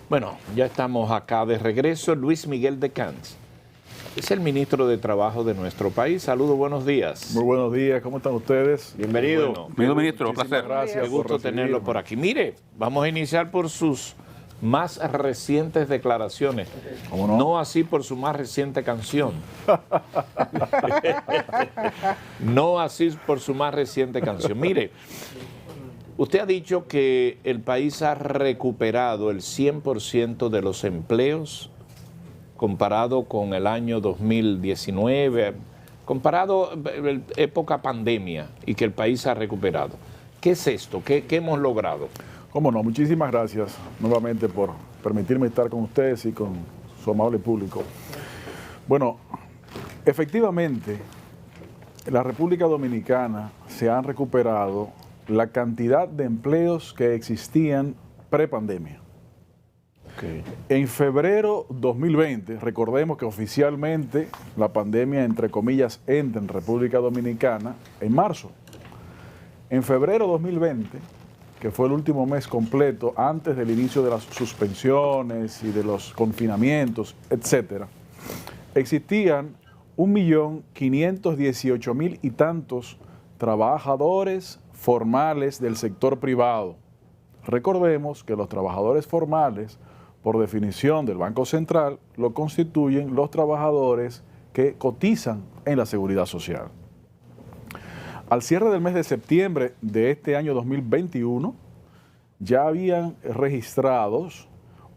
Bueno, ya estamos acá de regreso. Luis Miguel de Camps es el ministro de Trabajo de nuestro país. Saludos, buenos días. Muy buenos días, ¿cómo están ustedes? Bienvenido. Bienvenido, ministro, un placer. Gracias. Qué gusto tenerlo por aquí. Mire, vamos a iniciar por sus más recientes declaraciones. ¿Cómo no? No así por su más reciente canción. No así por su más reciente canción. Mire, usted ha dicho que el país ha recuperado el 100% de los empleos comparado con el año 2019, comparado época pandemia, y que el país ha recuperado. ¿Qué es esto? ¿Qué hemos logrado? Cómo no, muchísimas gracias nuevamente por permitirme estar con ustedes y con su amable público. Bueno, efectivamente, en la República Dominicana se han recuperado la cantidad de empleos que existían prepandemia. Okay. En febrero 2020, recordemos que oficialmente la pandemia, entre comillas, entra en República Dominicana en marzo. En febrero 2020, que fue el último mes completo antes del inicio de las suspensiones y de los confinamientos, etcétera, existían 1.518.000 y tantos trabajadores formales del sector privado. Recordemos que los trabajadores formales, por definición del Banco Central, lo constituyen los trabajadores que cotizan en la Seguridad Social. Al cierre del mes de septiembre de este año 2021, ya habían registrados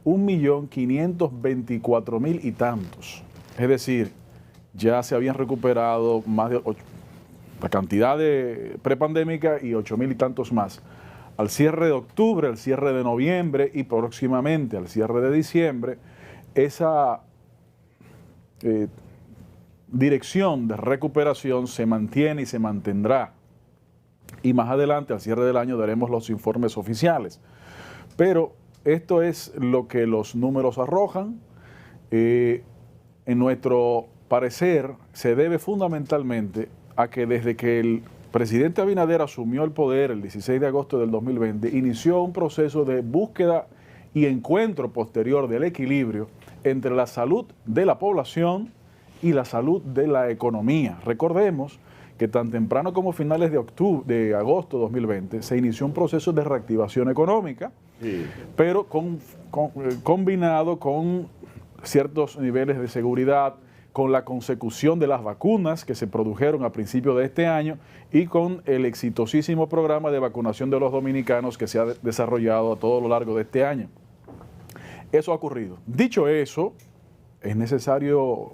1.524.000 y tantos. Es decir, ya se habían recuperado más de la cantidad de prepandémica y 8.000 y tantos más. Al cierre de octubre, al cierre de noviembre y próximamente al cierre de diciembre, esa dirección de recuperación se mantiene y se mantendrá. Y más adelante, al cierre del año, daremos los informes oficiales. Pero esto es lo que los números arrojan. En nuestro parecer, se debe fundamentalmente a que desde que el presidente Abinader asumió el poder el 16 de agosto del 2020, inició un proceso de búsqueda y encuentro posterior del equilibrio entre la salud de la población y la salud de la economía. Recordemos que tan temprano como finales de agosto de 2020 se inició un proceso de reactivación económica, sí, pero combinado con ciertos niveles de seguridad, con la consecución de las vacunas que se produjeron a principios de este año y con el exitosísimo programa de vacunación de los dominicanos que se ha desarrollado a todo lo largo de este año. Eso ha ocurrido. Dicho eso, es necesario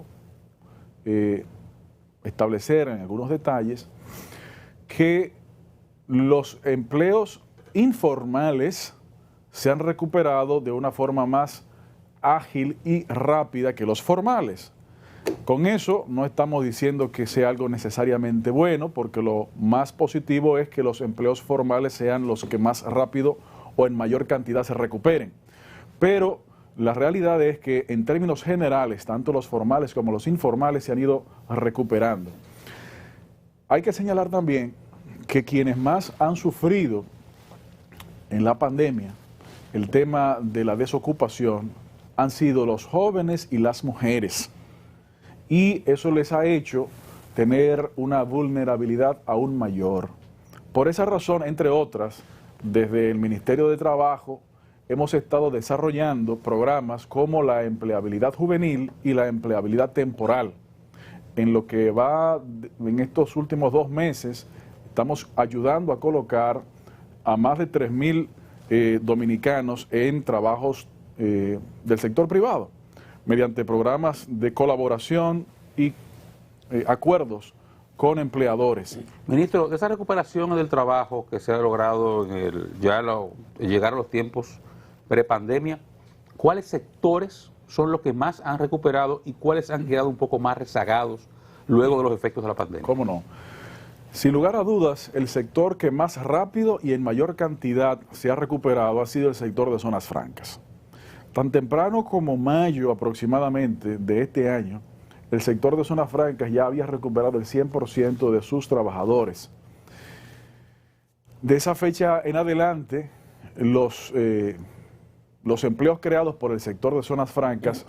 establecer en algunos detalles que los empleos informales se han recuperado de una forma más ágil y rápida que los formales. Con eso no estamos diciendo que sea algo necesariamente bueno, porque lo más positivo es que los empleos formales sean los que más rápido o en mayor cantidad se recuperen. Pero la realidad es que en términos generales, tanto los formales como los informales se han ido recuperando. Hay que señalar también que quienes más han sufrido en la pandemia el tema de la desocupación han sido los jóvenes y las mujeres. Y eso les ha hecho tener una vulnerabilidad aún mayor. Por esa razón, entre otras, desde el Ministerio de Trabajo hemos estado desarrollando programas como la empleabilidad juvenil y la empleabilidad temporal. En lo que va en estos últimos 2 meses, estamos ayudando a colocar a más de 3.000 dominicanos en trabajos del sector privado, mediante programas de colaboración y acuerdos con empleadores. Ministro, de esa recuperación del trabajo que se ha logrado llegar a los tiempos prepandemia, ¿cuáles sectores son los que más han recuperado y cuáles han quedado un poco más rezagados luego de los efectos de la pandemia? ¿Cómo no? Sin lugar a dudas, el sector que más rápido y en mayor cantidad se ha recuperado ha sido el sector de zonas francas. Tan temprano como mayo aproximadamente de este año, el sector de zonas francas ya había recuperado el 100% de sus trabajadores. De esa fecha en adelante, los empleos creados por el sector de zonas francas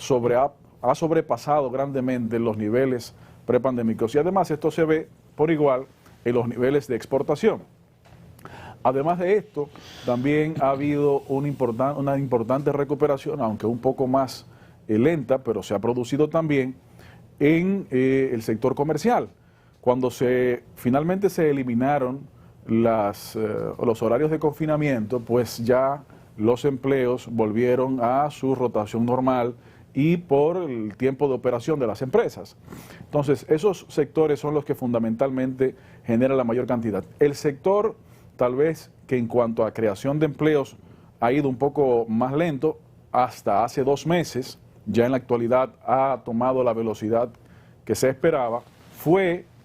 ha sobrepasado grandemente los niveles prepandémicos y además esto se ve por igual en los niveles de exportación. Además de esto, también ha habido una importante recuperación, aunque un poco más lenta, pero se ha producido también en el sector comercial. Cuando finalmente se eliminaron los horarios de confinamiento, pues ya los empleos volvieron a su rotación normal y por el tiempo de operación de las empresas. Entonces, esos sectores son los que fundamentalmente generan la mayor cantidad. El sector, tal vez que en cuanto a creación de empleos ha ido un poco más lento, hasta hace 2 meses, ya en la actualidad ha tomado la velocidad que se esperaba,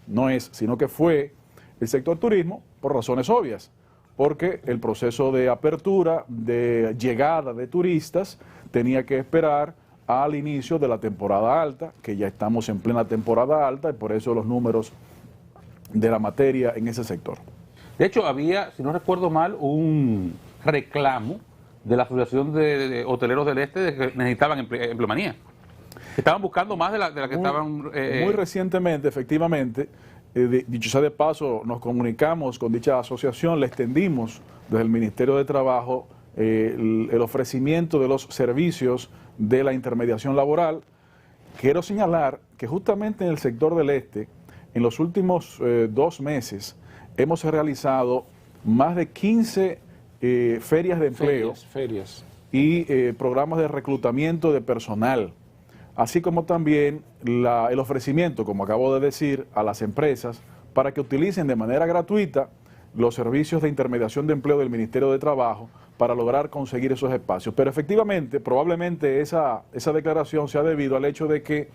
no es, sino que fue el sector turismo por razones obvias, porque el proceso de apertura, de llegada de turistas, tenía que esperar al inicio de la temporada alta, que ya estamos en plena temporada alta y por eso los números de la materia en ese sector. De hecho, había, si no recuerdo mal, un reclamo de la Asociación de Hoteleros del Este de que necesitaban empleomanía. Estaban buscando más de la que estaban... Muy recientemente, efectivamente, dicho sea de paso, nos comunicamos con dicha asociación, le extendimos desde el Ministerio de Trabajo el ofrecimiento de los servicios de la intermediación laboral. Quiero señalar que justamente en el sector del este, en los últimos 2 meses, hemos realizado más de 15 ferias de empleo ferias. Y programas de reclutamiento de personal, así como también el ofrecimiento, como acabo de decir, a las empresas para que utilicen de manera gratuita los servicios de intermediación de empleo del Ministerio de Trabajo para lograr conseguir esos espacios. Pero efectivamente, probablemente esa declaración se ha debido al hecho de que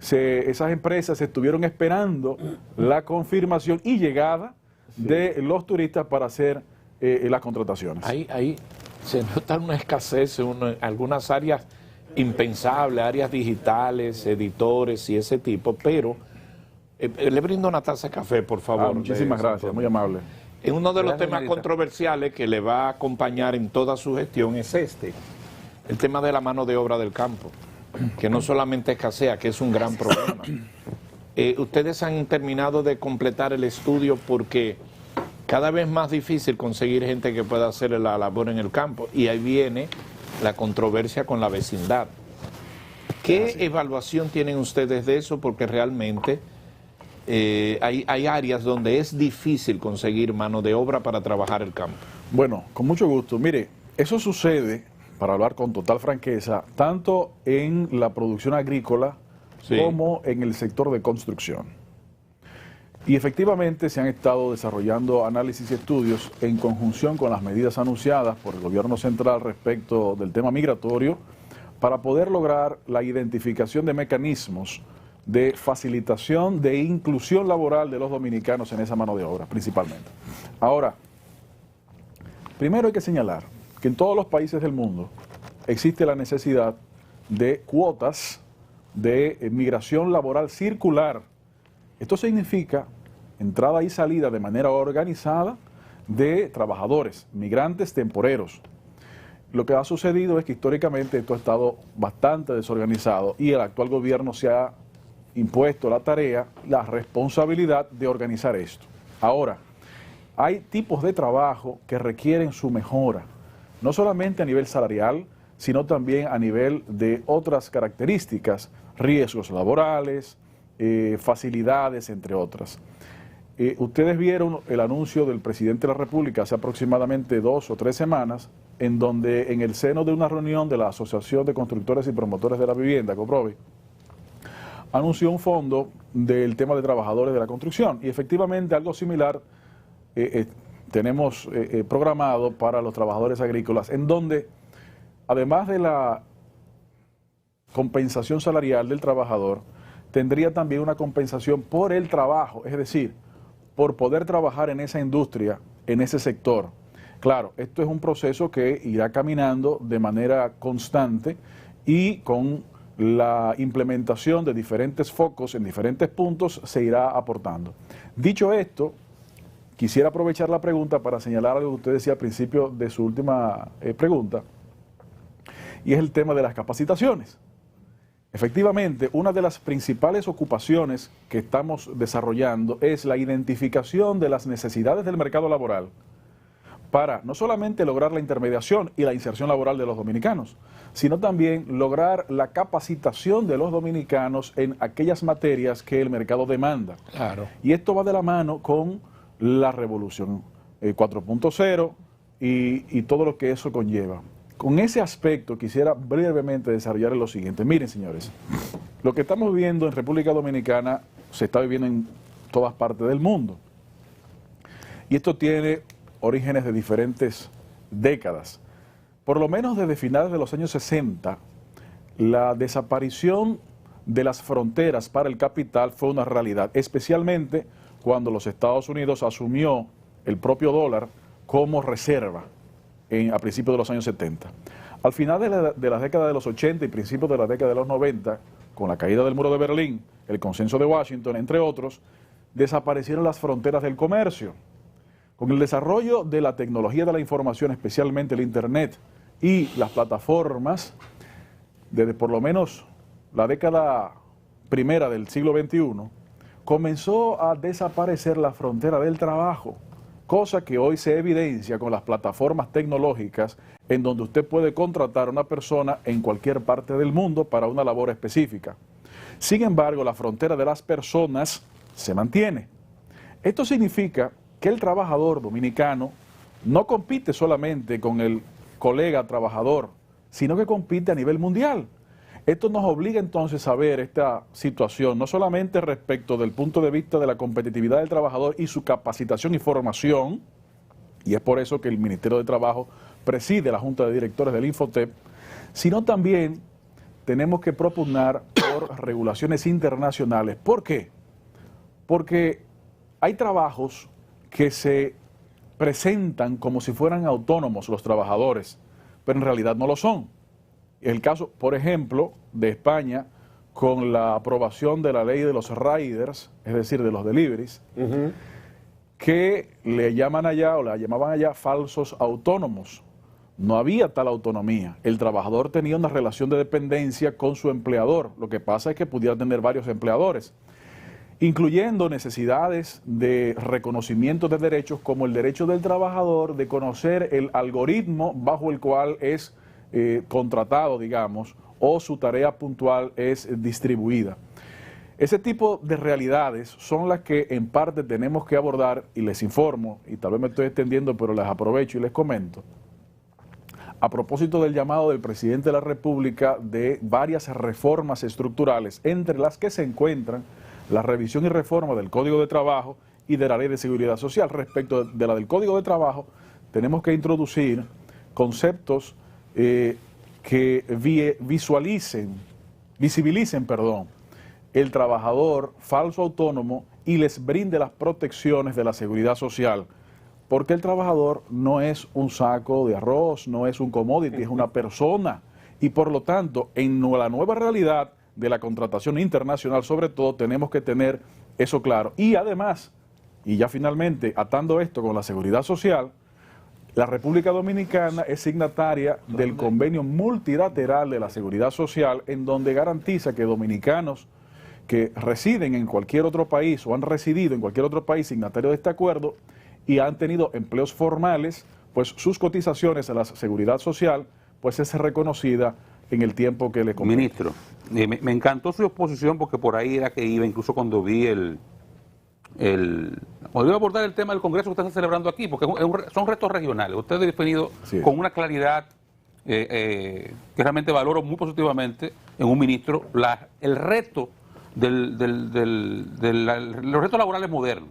esas empresas estuvieron esperando la confirmación y llegada de los turistas para hacer las contrataciones. Ahí se nota una escasez en algunas áreas impensables, áreas digitales, editores y ese tipo, pero le brindo una taza de café, por favor. Muchísimas gracias, muy amable. En uno de los Gracias, temas Marita. controversiales que le va a acompañar en toda su gestión es el tema de la mano de obra del campo, que no solamente escasea, que es un gran problema. Ustedes han terminado de completar el estudio porque cada vez más difícil conseguir gente que pueda hacer la labor en el campo y ahí viene la controversia con la vecindad. ¿Qué evaluación tienen ustedes de eso? Porque realmente hay áreas donde es difícil conseguir mano de obra para trabajar el campo. Bueno, con mucho gusto. Mire, eso sucede, para hablar con total franqueza, tanto en la producción agrícola como en el sector de construcción. Y efectivamente se han estado desarrollando análisis y estudios en conjunción con las medidas anunciadas por el gobierno central respecto del tema migratorio para poder lograr la identificación de mecanismos de facilitación de inclusión laboral de los dominicanos en esa mano de obra, principalmente. Ahora, primero hay que señalar que en todos los países del mundo existe la necesidad de cuotas de migración laboral circular. Esto significa entrada y salida de manera organizada de trabajadores, migrantes temporeros. Lo que ha sucedido es que históricamente esto ha estado bastante desorganizado y el actual gobierno se ha impuesto la tarea, la responsabilidad de organizar esto. Ahora, hay tipos de trabajo que requieren su mejora, no solamente a nivel salarial, sino también a nivel de otras características, riesgos laborales, facilidades, entre otras. Ustedes vieron el anuncio del presidente de la República hace aproximadamente 2 o 3 semanas, en donde en el seno de una reunión de la Asociación de Constructores y Promotores de la Vivienda, COPROVI, anunció un fondo del tema de trabajadores de la construcción y efectivamente algo similar tenemos programado para los trabajadores agrícolas, en donde además de la compensación salarial del trabajador, tendría también una compensación por el trabajo, es decir, por poder trabajar en esa industria, en ese sector. Claro, esto es un proceso que irá caminando de manera constante y con la implementación de diferentes focos en diferentes puntos se irá aportando. Dicho esto, quisiera aprovechar la pregunta para señalar algo que usted decía al principio de su última pregunta, y es el tema de las capacitaciones. Efectivamente, una de las principales ocupaciones que estamos desarrollando es la identificación de las necesidades del mercado laboral para no solamente lograr la intermediación y la inserción laboral de los dominicanos, sino también lograr la capacitación de los dominicanos en aquellas materias que el mercado demanda. Claro. Y esto va de la mano con la revolución 4.0 y todo lo que eso conlleva. Con ese aspecto quisiera brevemente desarrollar lo siguiente. Miren, señores, lo que estamos viviendo en República Dominicana se está viviendo en todas partes del mundo. Y esto tiene orígenes de diferentes décadas. Por lo menos desde finales de los años 60, la desaparición de las fronteras para el capital fue una realidad, especialmente cuando los Estados Unidos asumió el propio dólar como reserva a principios de los años 70. Al final de la década de los 80 y principios de la década de los 90, con la caída del muro de Berlín, el consenso de Washington, entre otros, desaparecieron las fronteras del comercio. Con el desarrollo de la tecnología de la información, especialmente el Internet y las plataformas, desde por lo menos la década primera del siglo XXI, comenzó a desaparecer la frontera del trabajo, cosa que hoy se evidencia con las plataformas tecnológicas en donde usted puede contratar a una persona en cualquier parte del mundo para una labor específica. Sin embargo, la frontera de las personas se mantiene. Esto significa que el trabajador dominicano no compite solamente con el colega trabajador, sino que compite a nivel mundial. Esto nos obliga entonces a ver esta situación, no solamente respecto del punto de vista de la competitividad del trabajador y su capacitación y formación, y es por eso que el Ministerio de Trabajo preside la Junta de Directores del Infotep, sino también tenemos que propugnar por regulaciones internacionales. ¿Por qué? Porque hay trabajos que se presentan como si fueran autónomos los trabajadores, pero en realidad no lo son. El caso, por ejemplo, de España, con la aprobación de la ley de los riders, es decir, de los deliveries, que le llaman allá, o la llamaban allá, falsos autónomos. No había tal autonomía. El trabajador tenía una relación de dependencia con su empleador. Lo que pasa es que pudiera tener varios empleadores, incluyendo necesidades de reconocimiento de derechos, como el derecho del trabajador de conocer el algoritmo bajo el cual es contratado, digamos, o su tarea puntual es distribuida. Ese tipo de realidades son las que en parte tenemos que abordar, y les informo, y tal vez me estoy extendiendo, pero les aprovecho y les comento, a propósito del llamado del presidente de la República de varias reformas estructurales, entre las que se encuentran la revisión y reforma del Código de Trabajo y de la Ley de Seguridad Social. Respecto de la del Código de Trabajo, tenemos que introducir conceptos que visibilicen el trabajador falso autónomo y les brinde las protecciones de la seguridad social, porque el trabajador no es un saco de arroz, no es un commodity, es una persona, y por lo tanto, en la nueva realidad de la contratación internacional, sobre todo, tenemos que tener eso claro. Y además, y ya finalmente, atando esto con la seguridad social, la República Dominicana es signataria del convenio multilateral de la seguridad social, en donde garantiza que dominicanos que residen en cualquier otro país o han residido en cualquier otro país signatario de este acuerdo y han tenido empleos formales, pues sus cotizaciones a la seguridad social pues es reconocida en el tiempo que le compete. Ministro, me encantó su exposición, porque por ahí era que iba, incluso cuando vi cuando iba a abordar el tema del Congreso que usted está celebrando aquí, porque son retos regionales. Usted ha definido con una claridad que realmente valoro muy positivamente en un ministro el reto los retos laborales modernos,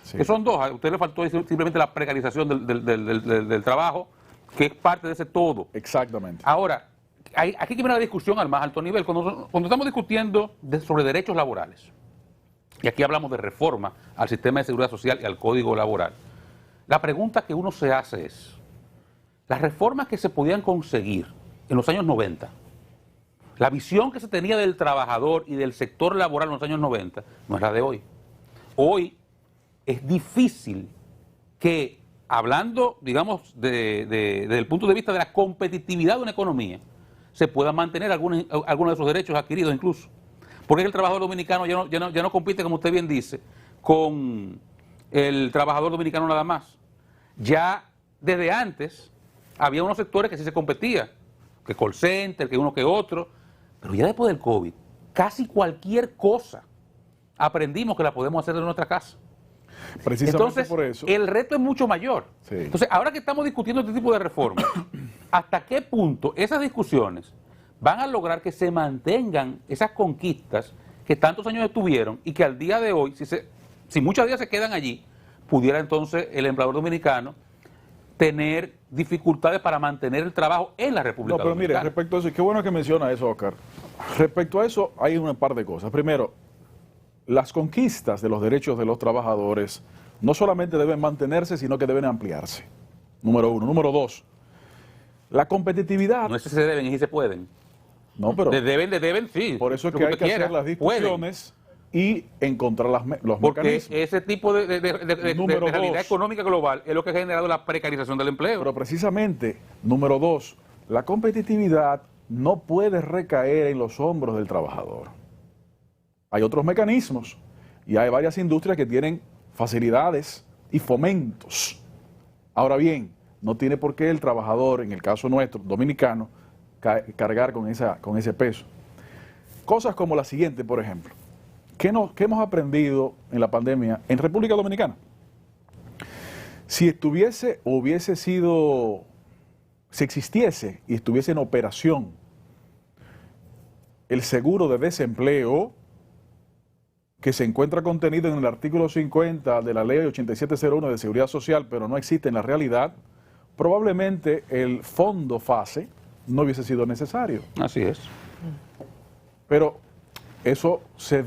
que son dos. A usted le faltó simplemente la precarización del trabajo, que es parte de ese todo. Exactamente. Ahora, aquí viene la discusión al más alto nivel. Cuando estamos discutiendo sobre derechos laborales, y aquí hablamos de reforma al sistema de seguridad social y al código laboral, la pregunta que uno se hace es, las reformas que se podían conseguir en los años 90, la visión que se tenía del trabajador y del sector laboral en los años 90, no es la de hoy. Hoy es difícil que, hablando, digamos, desde el punto de vista de la competitividad de una economía, se puedan mantener algunos de esos derechos adquiridos incluso. Porque el trabajador dominicano ya no compite, como usted bien dice, con el trabajador dominicano nada más. Ya desde antes había unos sectores que sí se competía, que call center, que uno que otro, pero ya después del COVID, casi cualquier cosa aprendimos que la podemos hacer en nuestra casa. Precisamente Entonces, por eso. el reto es mucho mayor. Sí. Entonces, ahora que estamos discutiendo este tipo de reformas, ¿hasta qué punto esas discusiones van a lograr que se mantengan esas conquistas que tantos años estuvieron y que al día de hoy, si muchos días se quedan allí, pudiera entonces el empleador dominicano tener dificultades para mantener el trabajo en la República No, pero mire, Dominicana? respecto a eso, qué bueno que menciona eso, Oscar. Respecto a eso, hay un par de cosas. Primero, las conquistas de los derechos de los trabajadores no solamente deben mantenerse, sino que deben ampliarse. Número uno. Número dos, la competitividad. No es que se deben, es que se pueden. No, pero Deben, sí. por eso es lo que hay usted que quiera, hacer las pueden. discusiones y encontrar los Porque mecanismos. ese tipo de Número realidad dos. económica global es lo que ha generado la precarización del empleo. Pero precisamente, número dos, la competitividad no puede recaer en los hombros del trabajador. Hay otros mecanismos y hay varias industrias que tienen facilidades y fomentos. Ahora bien, no tiene por qué el trabajador, en el caso nuestro, dominicano, cargar con ese peso. Cosas como la siguiente, por ejemplo. ¿Qué hemos aprendido en la pandemia en República Dominicana? Si existiese y estuviese en operación el seguro de desempleo, que se encuentra contenido en el artículo 50 de la ley 8701 de Seguridad Social, pero no existe en la realidad, probablemente el fondo FASE no hubiese sido necesario. Así es. Pero eso se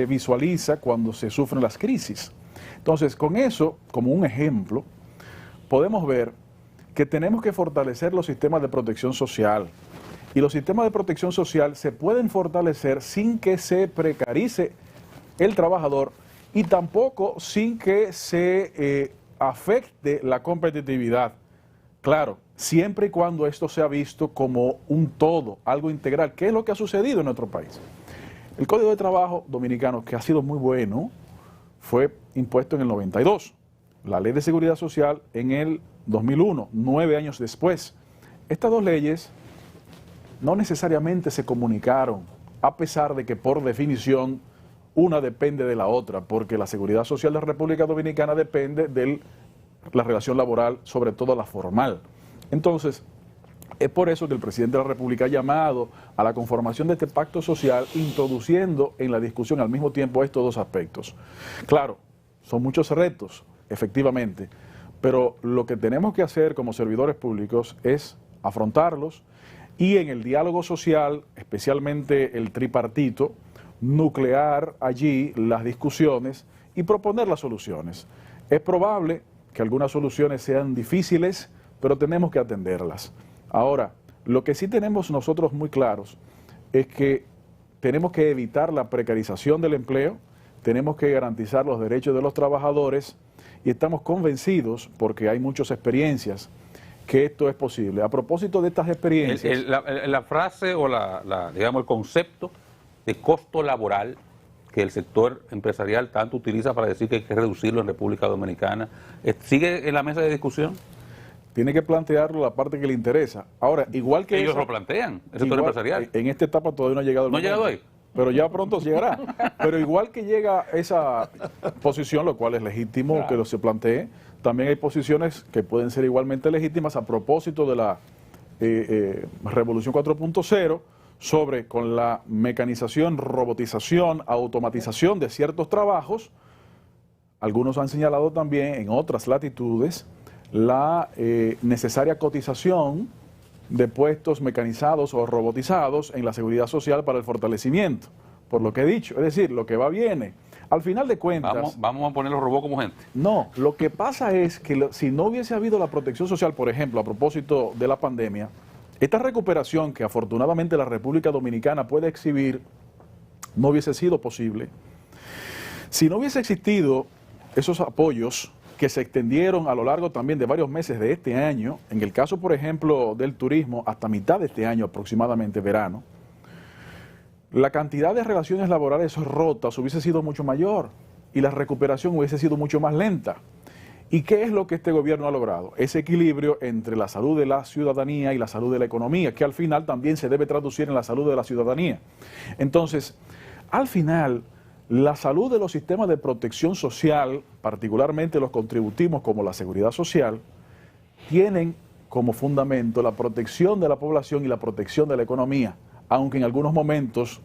visualiza cuando se sufren las crisis. Entonces, con eso, como un ejemplo, podemos ver que tenemos que fortalecer los sistemas de protección social. Y los sistemas de protección social se pueden fortalecer sin que se precarice el trabajador y tampoco sin que se afecte la competitividad. Claro, siempre y cuando esto sea visto como un todo, algo integral, que es lo que ha sucedido en nuestro país. El Código de Trabajo dominicano, que ha sido muy bueno, fue impuesto en el 92. La Ley de Seguridad Social en el 2001, 9 años después. Estas dos leyes no necesariamente se comunicaron, a pesar de que por definición una depende de la otra, porque la Seguridad Social de la República Dominicana depende de la relación laboral, sobre todo la formal. Entonces, es por eso que el presidente de la República ha llamado a la conformación de este pacto social, introduciendo en la discusión al mismo tiempo estos dos aspectos. Claro, son muchos retos, efectivamente, pero lo que tenemos que hacer como servidores públicos es afrontarlos y en el diálogo social, especialmente el tripartito, nuclear allí las discusiones y proponer las soluciones. Es probable que algunas soluciones sean difíciles, pero tenemos que atenderlas. Ahora, lo que sí tenemos nosotros muy claros es que tenemos que evitar la precarización del empleo, tenemos que garantizar los derechos de los trabajadores y estamos convencidos, porque hay muchas experiencias, que esto es posible. A propósito de estas experiencias... La frase o digamos, el concepto de costo laboral que el sector empresarial tanto utiliza para decir que hay que reducirlo en República Dominicana, ¿sigue en la mesa de discusión? Tiene que plantearlo la parte que le interesa. Ahora, igual que ellos lo plantean, el sector empresarial. En esta etapa todavía no ha llegado el momento. ¿No ha llegado ahí? Pero ya pronto llegará. Pero igual que llega esa posición, lo cual es legítimo, claro, que lo se plantee, también hay posiciones que pueden ser igualmente legítimas a propósito de la Revolución 4.0, sobre con la mecanización, robotización, automatización de ciertos trabajos. Algunos han señalado también en otras latitudes la necesaria cotización de puestos mecanizados o robotizados en la seguridad social para el fortalecimiento, por lo que he dicho, es decir, lo que va viene. Al final de cuentas... Vamos a poner los robots como gente. No, lo que pasa es que si no hubiese habido la protección social, por ejemplo, a propósito de la pandemia, esta recuperación que afortunadamente la República Dominicana puede exhibir no hubiese sido posible. Si no hubiese existido esos apoyos que se extendieron a lo largo también de varios meses de este año, en el caso, por ejemplo, del turismo, hasta mitad de este año aproximadamente, verano, la cantidad de relaciones laborales rotas hubiese sido mucho mayor y la recuperación hubiese sido mucho más lenta. ¿Y qué es lo que este gobierno ha logrado? Ese equilibrio entre la salud de la ciudadanía y la salud de la economía, que al final también se debe traducir en la salud de la ciudadanía. Entonces, al final, la salud de los sistemas de protección social, particularmente los contributivos como la seguridad social, tienen como fundamento la protección de la población y la protección de la economía, aunque en algunos momentos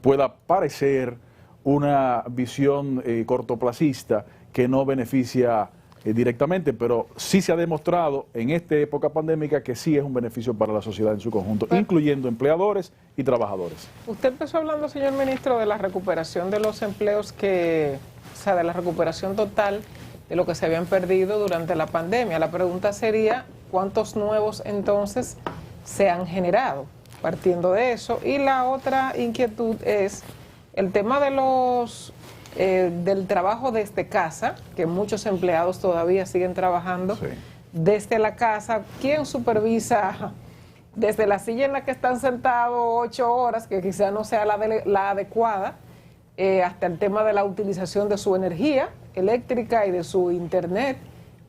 pueda parecer una visión cortoplacista que no beneficia directamente, pero sí se ha demostrado en esta época pandémica que sí es un beneficio para la sociedad en su conjunto, incluyendo empleadores y trabajadores. Usted empezó hablando, señor ministro, de la recuperación de los empleos o sea, de la recuperación total de lo que se habían perdido durante la pandemia. La pregunta sería, ¿cuántos nuevos entonces se han generado? Partiendo de eso. Y la otra inquietud es el tema de del trabajo desde casa, que muchos empleados todavía siguen trabajando desde la casa. ¿Quién supervisa desde la silla en la que están sentados 8 horas, que quizá no sea la adecuada, hasta el tema de la utilización de su energía eléctrica y de su internet,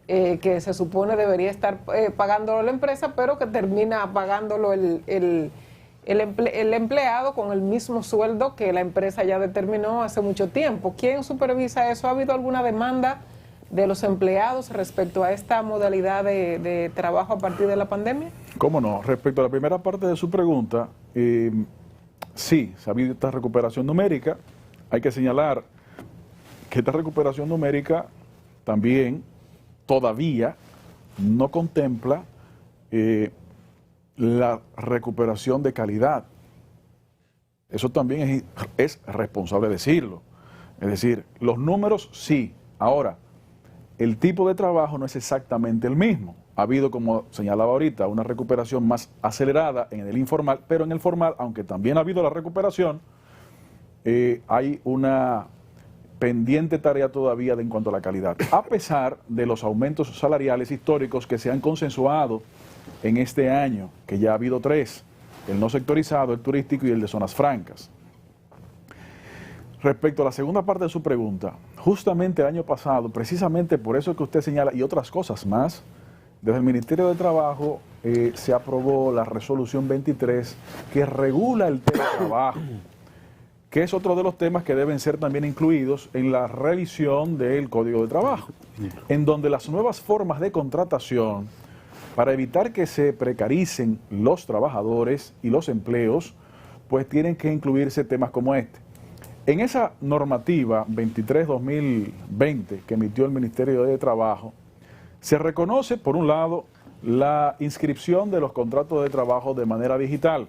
que se supone debería estar pagándolo la empresa, pero que termina pagándolo el empleado con el mismo sueldo que la empresa ya determinó hace mucho tiempo? ¿Quién supervisa eso? ¿Ha habido alguna demanda de los empleados respecto a esta modalidad de trabajo a partir de la pandemia? ¿Cómo no? Respecto a la primera parte de su pregunta, sí, se ha habido esta recuperación numérica. Hay que señalar que esta recuperación numérica también todavía no contempla la recuperación de calidad. Eso también es responsable decirlo. Es decir, los números sí. Ahora, el tipo de trabajo no es exactamente el mismo. Ha habido, como señalaba ahorita, una recuperación más acelerada en el informal, pero en el formal, aunque también ha habido la recuperación, hay una pendiente tarea todavía en cuanto a la calidad, a pesar de los aumentos salariales históricos que se han consensuado en este año, que ya ha habido 3, el no sectorizado, el turístico y el de zonas francas. Respecto a la segunda parte de su pregunta, justamente el año pasado, precisamente por eso que usted señala y otras cosas más, desde el Ministerio de Trabajo se aprobó la resolución 23 que regula el teletrabajo, que es otro de los temas que deben ser también incluidos en la revisión del Código de Trabajo, en donde las nuevas formas de contratación, para evitar que se precaricen los trabajadores y los empleos, pues tienen que incluirse temas como este. En esa normativa 23-2020 que emitió el Ministerio de Trabajo, se reconoce, por un lado, la inscripción de los contratos de trabajo de manera digital,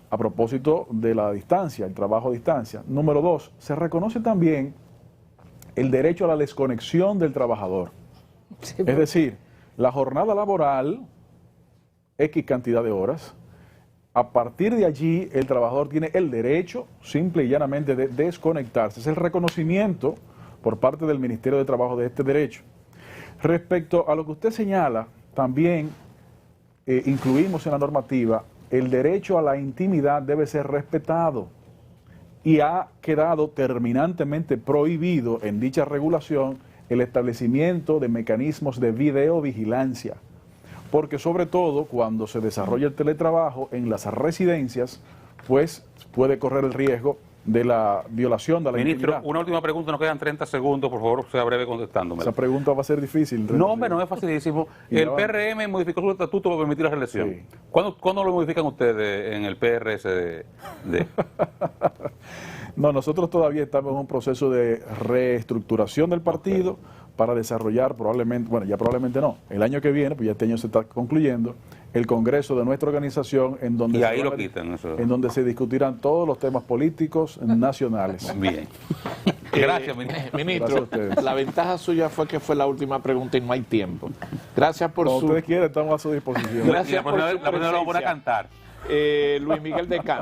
a propósito de la distancia, el trabajo a distancia. Número 2, se reconoce también el derecho a la desconexión del trabajador. Sí, es decir, la jornada laboral, X cantidad de horas, a partir de allí el trabajador tiene el derecho simple y llanamente de desconectarse. Es el reconocimiento por parte del Ministerio de Trabajo de este derecho. Respecto a lo que usted señala, también incluimos en la normativa el derecho a la intimidad debe ser respetado y ha quedado terminantemente prohibido en dicha regulación el establecimiento de mecanismos de videovigilancia, porque sobre todo cuando se desarrolla el teletrabajo en las residencias, pues puede correr el riesgo de la violación de la Ministro, intimidad. una última pregunta, nos quedan 30 segundos, por favor, sea breve contestándome. Esa pregunta va a ser difícil. No, hombre, no es facilísimo. El PRM modificó su estatuto para permitir la reelección. Sí. ¿Cuándo lo modifican ustedes en el PRSD? No, nosotros todavía estamos en un proceso de reestructuración del partido para desarrollar probablemente, bueno, ya probablemente no, el año que viene, pues ya este año se está concluyendo, el congreso de nuestra organización en donde, y ahí lo quitan, eso. En donde se discutirán todos los temas políticos nacionales. Bien. Gracias, ministro. Gracias, la ventaja suya fue que fue la última pregunta y no hay tiempo. Gracias por Como su... ustedes quieran, estamos a su disposición. Gracias la por su primera lo voy a cantar. Luis Miguel de Campo.